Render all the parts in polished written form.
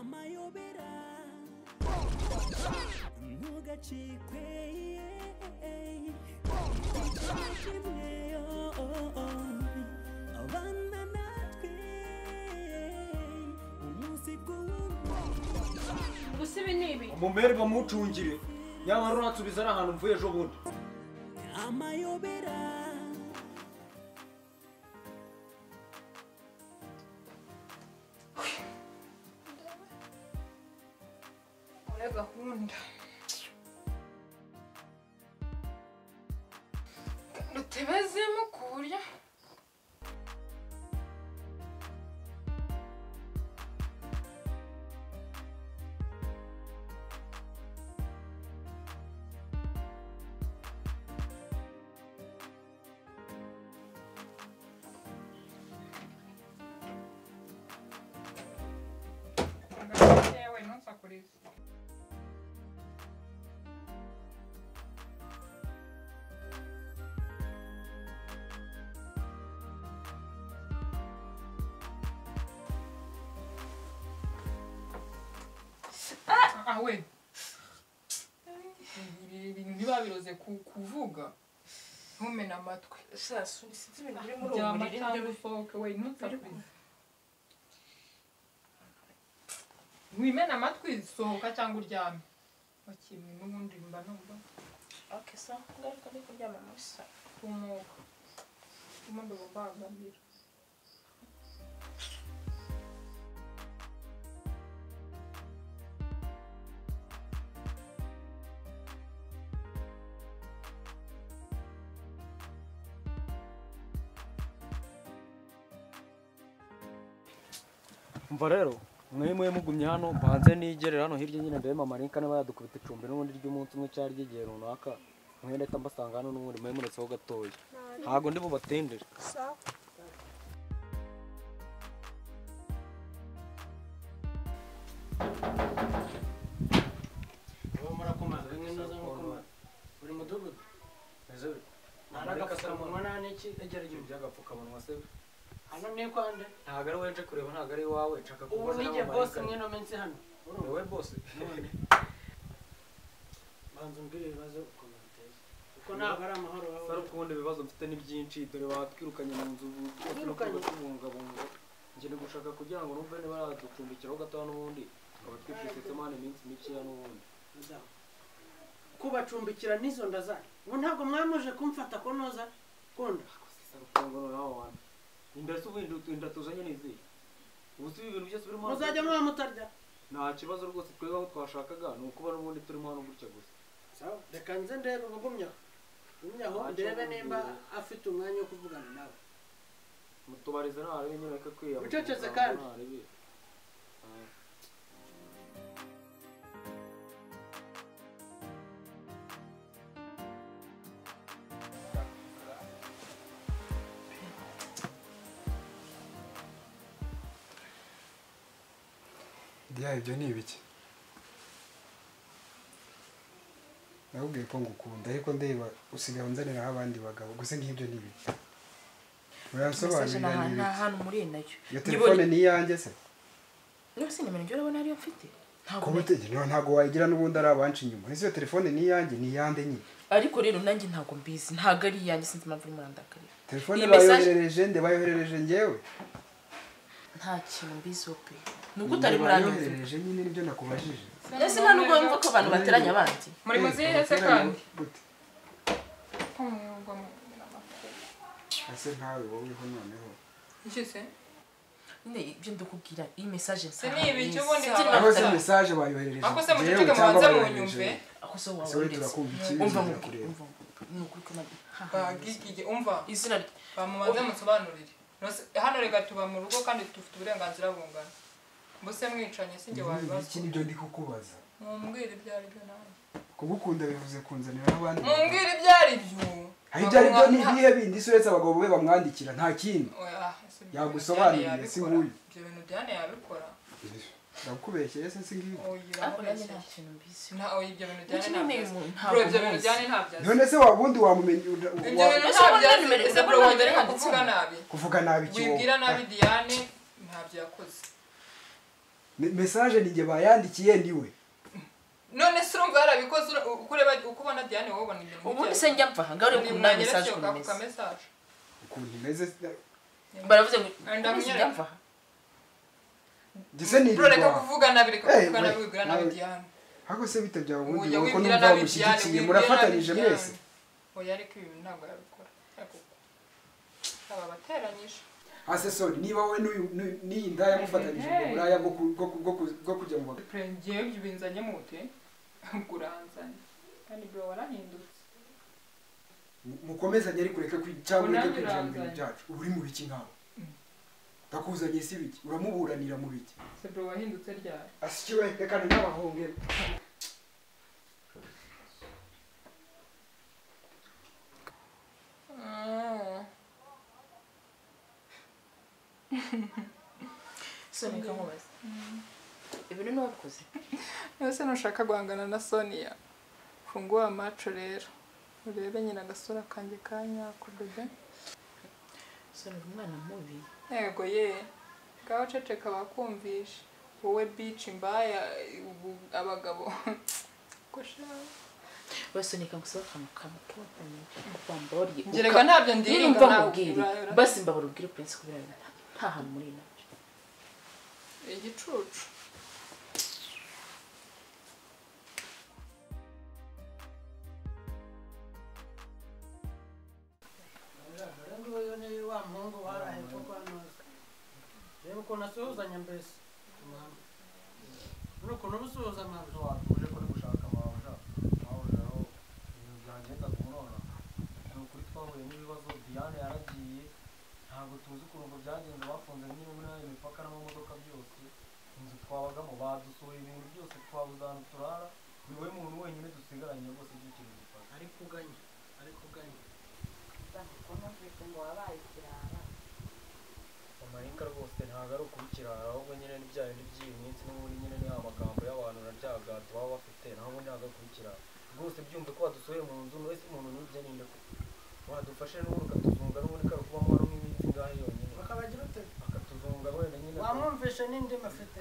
amayobera ntugacikwe abana natwe umunsi gusa ibi ni ibi umumere bamucungire nyamara uransubiza ari ahantu mvuye ejo bundi amayobera gahunda dutebezemo ku buryo yewe ntusakurize we ibintu ntibabiroze kuvuga ntumena amatwi sasa sinzi ibintu biri muri uwo muriro cyangwa usohoke we ntusakurize wimena amatwi sohoka cyangwa uryame wakimwe n'ubundi mba numva okay so ngaruka ndi kuryama muri salo tumuka umuntu babagamira umva rero mwe mugumye hano banze nigerera hano hirya nyine ndebe mama Linka niba yadukubita icumbi n'ubundi ry'umunsi umwe cyari gigiye runaka mwene leta mbasanga hano n'ubundi mwe muretseho gatoya ntago ndi bubatendere sawa murakomaza bimwe neza nk'uko buri mudugudu n'agapfukamunwa nta n'iki egera igihe by'agapfukamunwa se hano ni kwande ntago ari wowe nje kureba ntago ari iwawe nshaka ubu kubaza nijye boss mwino minsi hano ni wowe boss none banza umbwire ibibazo ukuntu biteye kuko ntabwo ari amahoro wawe sari ukundi ibibazo mfite ni byinshi dore watwirukanye mu nzu Twirukanye? kubungabunga njye ni gushaka kugira ngo numve niba yaducumbikiraho gatoya n'ubundi tukaba twifitemo hano iminsi mikeya n'ubundi kubacumbikira n'izo nda zanyu ngo ntabwo mwamuje kumfata ko noza kunda sari ukundi noneho wanjye inda se ubundi inda tuzanye n'izihe ubu si ibintu byose birimo muzajya muba mutarya nta kibazo rwose twebwe aho twashakaga ni ukuba n'ubundi turimo hano gutya gusa sawa reka nze ndebe ubugumyaho gumyaho ndebe nimba afite umwanya wo kuvugana nawe mutubarize ntarebe nyine reka kwiyama Ucecetse kandi. Diya ibyo ni ibiki? Nakubwiye ko ngukunda ariko ndeba usigaye unzaniraho abandi bagabo gusa ngibyo ni ibiki? Urasobanurira ni ibiki? hano muri nayo Iyo telefone ni iyanjye se? niba sinimenya ibyo urabona ariyo mfite ntabwo wayigira n'ubundi ari abanci inyuma ese iyo telefone ni iyanjye ni iyande nyine ariko rero nanjye ntabwo mbizi ntabwo ari iyanjye sinzi impamvu urimo urandakarira telefone bayoherereje nde bayoherereje njyewe nta kintu mbizi pe nubwo utari muranyumva bayoherereje nyine nibyo nakubajije ese nta nubwo wumva ko abantu bateranya abandi muri muzihe se kandi ese ntawe woweho noneho iki se nyine ibyo ndakubwira iyi message se ni ibiki ubundi aho se message bayoherereje ako se muceceke mubanze mu nyumve ako se wowe wawe turakumva iki umva nukuri ko bagigije umva izina bamubanze musobanurire hano reka tuba mu rugo kandi dufite uburenganzira bungana mbese mwicanye sinjye wabibaza iki nibyo ndi kukubaza mumbwire ibyo ari byo nawe kugukunda bivuze kunzanira n'abandi mumbwire ibyo ari byo aho ibyo ari byo ni ibihe bindi se uretse abagabo be bamwandikira nta kindi yagusobanurire si nguyu ibyo bintu Diane yabikora ndakubeshyeye se si ngibi ariko nanjye nta kintu mbizi ibyo bintu Diane ntabwo ibyo bintu Diane ntabyo none se wabundi wamumenye ibyo bintu ntabyo ese bro wongere kuvuga nabi kuvuga nabi kiwo wibwira nabi Diane ntabyo yakoze message ni nge bayandikiye ndiwe none se urumva yarabikoze ukureba uko ubona Diane wowe ubona ibintu ubundi se njya mva ngaho uri kumenya message ku message ukuntu imeze baravuze ngo njya mva gise ni reka kuvuga nabi wibwira nabi Diane hako se bitabyawe ubundi uko numva mushyigikiye murafatanyije mwese oya ariko ibi ntabwo yabikora aba bateranyije asesori niba we n'iyi ndaya mufatanyije mu buraya bwo kujya mu bagabo ngiye binzanye mute kuranzanye kandi bro warahindutse mukomezanye ariko reka cyangwa reka kwinjira mu bintu byacu uri mu biki nkawe ndakuzanye si biki uramuburanira mu biki se bro wahindutse ryari asikiwe reka n'abahongere Sonia kamubaza ibintu ni wabikoze ese nushaka guhangana na Sonia fungua macho rero urebe nyina agasura kanjye kanyako bebe Sonia umwana mubi yego ye ngaho ceceka bakumvisha wowe beach mbaya abagabo kosha bose nikangusaba kamwe kwamboriye ngereka ntabyo ndiringa nawe basi mbabura ubwire prince kubira nta hantu muri nacyo igicucu nguyu ni wa muhungu waraye ko kwanoza reba ukuntu asuhuzanya mbese ukuntu ubusuhuza amazi watuje ko uri gushaka amawuja aho ibintu byagenda kumurona ni ukuri twahuye n'ibibazo Diane yaragiye ntabwo tuzi ukuntu byagenze bafunze nyine muri ayo mipaka n'amamodoka byose inzu twabagamo badusohoye ibintu byose twabuze ahantu turara ni we muntu wenyine dusigaranye rwose icyo kintu gifasha ari kuganya ngo wabaye ikirara Marika rwose ntabwo ari ukubikirara ahubwo nyine n'ibya bindi by'iyi minsi n'ubundi nyine ni amagambo y'abantu na ryagato baba bafite naho ubundi ntabwo ari ukubikirara rwose byumve ko wadusohoye mu nzu wese umuntu n'ibyo ninde wadufashe n'ubundi ukatuzunga n'ubundi kari kubamo hano nk'iminsi ingahe yonyine bakabagira ute akatuzunga wenda nyine wamwumvishe n'indi mafite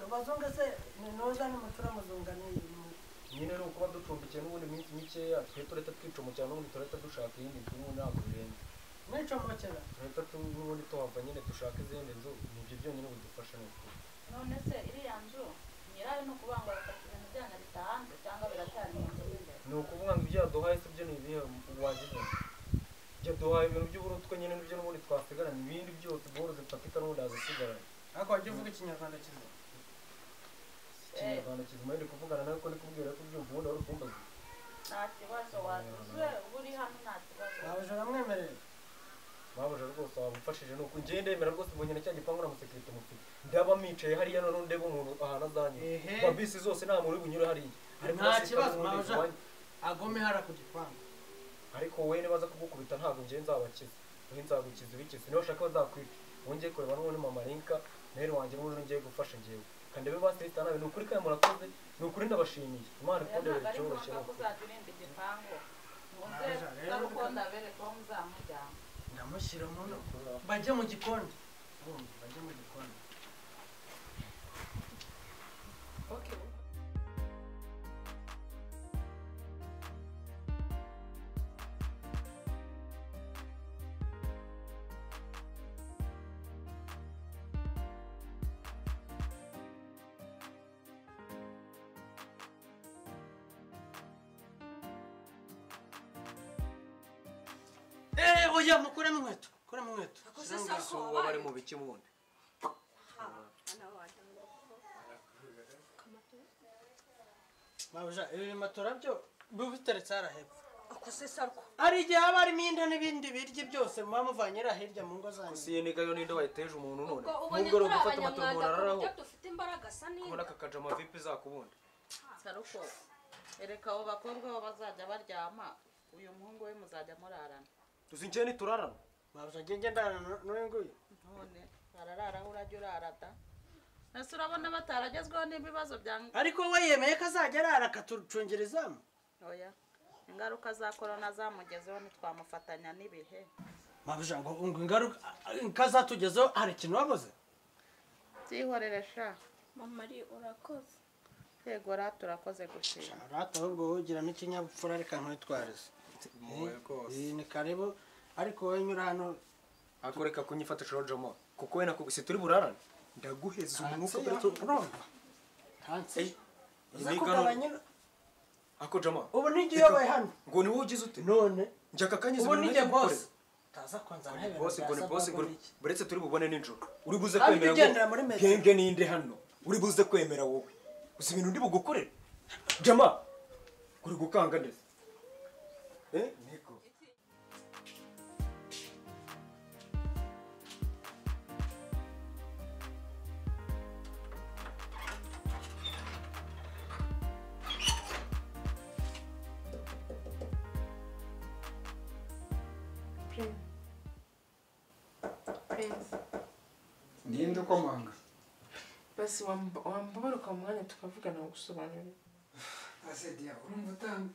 ubazunga se noza n'umuturamuzunga n'iyi nyine ni ukuba ducumbikiye n'ubundi minsi mikeya twe tureta twicomokera n'ubundi tureta dushaka iyindi nzu n'ubundi ntabwo birenze mwicomokera tureta n'ubundi tuhava nyine dushaka izindi nzu nibyo byonyine bidufasha ni ukuri none se iriya nzu nyirayo ni ukuvuga ngo bafata ibintu byanyu bitahanze cyangwa biracyari mu nzu imbere ni ukuvuga ngo ibyo yaduhaye se byo ni ibihe wagize yaduhaye ibintu by'uburutwe nyine n'ibyo n'ubundi twasigaranye ibindi byose bworo zifatika n'ubundi hazisigaranye ariko wajya uvuga ikinyarwanda kizima ikinyarwanda kizima ndi kuvugana nawe ko ndi kubwira ko ubyumva ubundi wari ukumbaza nta kibazo waduze uba uri hano nta kibazo babuja uramwemerera babuja rwose wamufashije ni uku ngiye ndemera rwose ubonye na cya gipangu na musekirite mufite ndaba micaye hariya none ndeba umuntu ahantu azanyura kwa bisi zose nta muntu uri bunyure hariya nta kibazo babuja agome hara ku gipangu ariko wowe nibaza kugukubita ntabwo ngiye nzabakiza wowe nzagukiza ibikiza niba ushaka bazakwica wongeye kureba n'ubundi mama Rinka rero wanjye n'ubundi ngiye gufasha ngewe kandi be basita nawe ni ukuri kandi murakoze ni ukuri ndabashimiye imana ikundere cyoroshye no kuzajya urinda igipangu muze garukonda bereka aho muzamujyana ndamushyira mu bajye mu gikoni bajye mu gikoni okay oya mukuremo inkweto kuremo inkweto uba bari mu biki mundi babuja ibi matora byo biteretse hara hepfo ako se sarko ari igihe haba harimo inda n'ibindi biryo byose muba muvanye hirya mu ngo zanyu si niga yo ninde wayiteje umuntu none ubonye nubwo gufata amatungo umuntu araraho dufite imbaraga sa ni kubona kakaja amavipi zakubundi saruko ereka abo bakobwa bo bazajya baryama uyu muhungu we muzajya murarana tuzingiye niturarana babuja ngenge ndarana n'uyu nguyu none barararaho urajya urarata ese urabona bataragezweho n'ibibazo bya ariko we yemeye ko azajya arara akatucungira izamu oya ingaruka za korona zamugezeho ntitwamufatanya n'ibihe babuja ngo ingaruka kazatugezeho hari ikintu wabuze byihorere sha mama ari urakoze yego ra turakoze gushima rata ahubwo ugira n'ikinyabupfura reka nkwitwarize ni karibu ariko wowe nyura hano akoreka kunyifatisha Jomo kuko we nakubise turi burarane ndaguheza umunuko hanze ako Jomo ubu n'igihe yobaye hano ngo ni wowe ugize ute none njaka kanyiza ubu n'igihe boss taza kwanza ntebe boss buretse turi bubone ninjoro uri buze kwemera ngo genge ninde hano uri buze kwemera wowe uzi ibintu ndi bugukorera Jama uri gukanga neza niko Ninde ukomanga? Basi wambabaruka mu mwanya tukavugana gusobanurira. Asedia urumva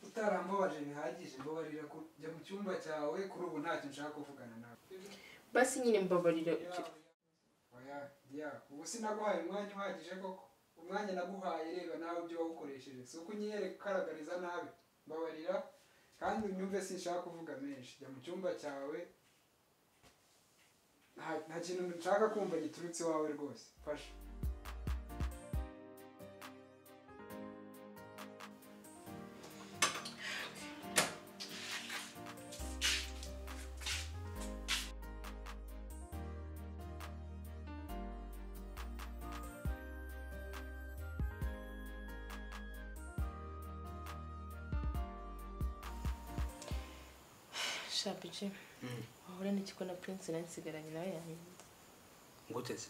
utarambabaje bihagije mbabarira kujya mu cyumba cyawe kuri ubu ntacyo nshaka kuvugana nawe. Basi nyine mbabarira. Oya dia ubu sinaguhaye umwanya uhagije koko. Umwanya naguhaye reba nawe byo wawukoresheje. Si uko unyereka ukaragariza nabi. Mbabarira kandi unyumve sinshaka kuvuga menshi. Jya mu cyumba cyawe. Nta kintu nshaka kumva giturutse wawe rwose. Fasha. Shabije. Ahora n'ikiko na Prince na nsigaranye nawe yanyu. Nguteze.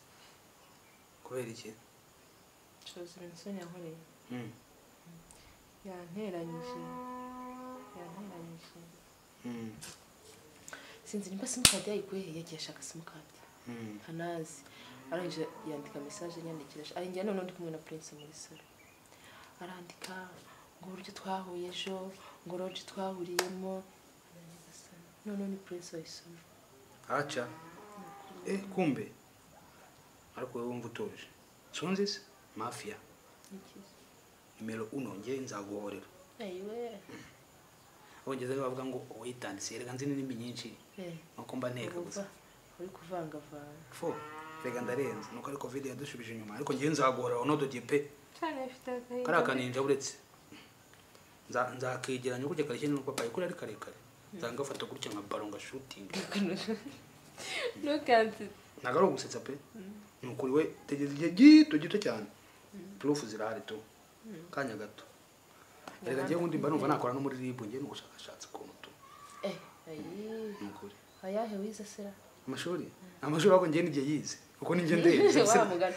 Kubera iki? Choza insoni yankoreye. Yanteranyije. Sinzi nimba simukadi yayikuye yagiye ashaka simukadi. Hanazi. Arangije yandika message nyandikira. Ari njye none ndi kumwe na Prince muri salo. Arandika ngo uburyo twahuye ejo, ngo roje twahuriyemo. None ni Prince wayisoma. Acha. Kumbe. Ariko wewe wumva utuje. Sonzise mafia. Numero 1 ngiye nzaguhorera. Ayiwe. Ongeze bavuga ngo witandise rega nzi n'imbi nyinshi. Nuko mba nteka gusa. Uri kuvanga vanga. Fo. Rega ndarenze nuko ariko video yadushubije inyuma ariko ngiye nzaguhorera onodo dipe. Cyane ifite Karaka ninja uretse. Nzakegeranya kujya karishye n'uko papa ikuri ari karekare. Zanga fata gutya nka ballon nga shooting. No kanti. Nagaro gusetsa pe. Nukuri we tegeze igihe gito cyane. Proof zirahari to. Kanya gato. Rega ngiye undi mba numva nakora no muri ribu ngiye nugushakashatse kuntu to. Ayi. Nukuri. Ayahe wize sera? Amashuri. Amashuri ako ngiye ngiye yize. Uko ninjye ndeze. Wa mugani.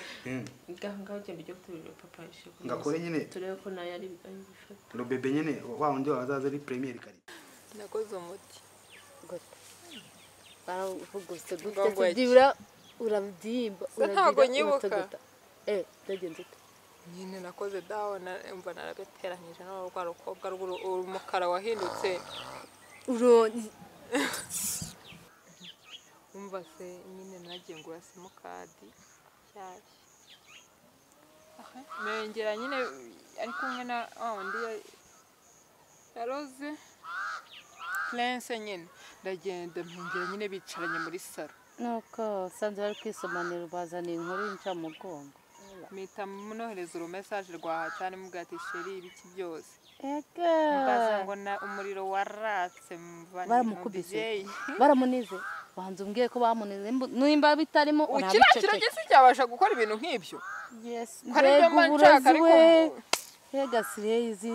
Ngaho ugenda ujye kuturira papa yishe. Ngakore nyine. Turebe ko nayo ari bifata. Lo bebe nyine wa undi wazaza ari premier kari. Nakoze umuti. Baravuguse gute dibura urabyimba ntago nyibuka. Ndagenze ute? Nyine nakoze dawa umva narabeteranyije no rwa rukobwa umukara wahindutse. Uroni. Umva se nyine nagiye ngura simukadi cyari. Mengera nyine ari kumwe na undi yaroze Prince nyine ndagenda mpengera nyine bicaranye muri salo. Nuko sanze bari kwisomanira bazana inkuru y'inca mugongo. Mita munohereza uru message rwa hatani mugati sheri ibiki byose. Ege. Mbaza ngo na umuriro waratse mvani. Baramukubise. Baramunize. Banze umbwiye ko bamunize nimba bitarimo urabicece. Ukira gisi cyabasha gukora ibintu nk'ibyo. Yes. Hari byo manshaka ariko hega sirezi.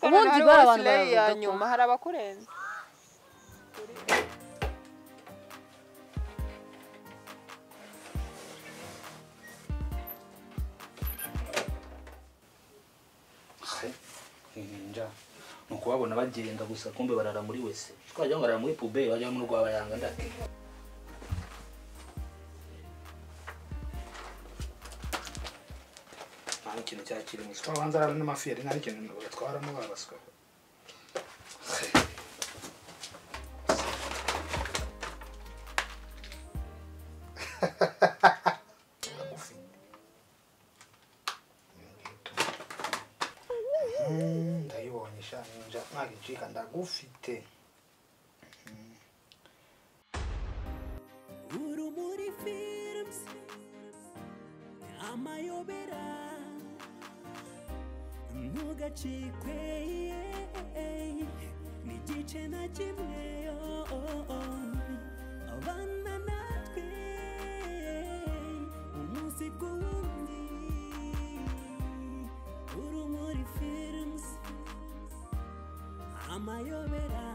Ubundi barabantu baravuga nyuma hari abakurenza. Ninja. Nuko babona bagenda gusa kumbe barara muri wese. Twajya ngarara muri pube bajya mu rwaba yanga ndake. Nta kintu cyakiri mu swa wanzara n'amafiyeri nta kintu batwara mu babaswa. wicika ndagufite. Urumuri Films amayobera ntugacikwe n'igice na kimwe abana natwe umunsi ku wundi. Urumuri Films amayobera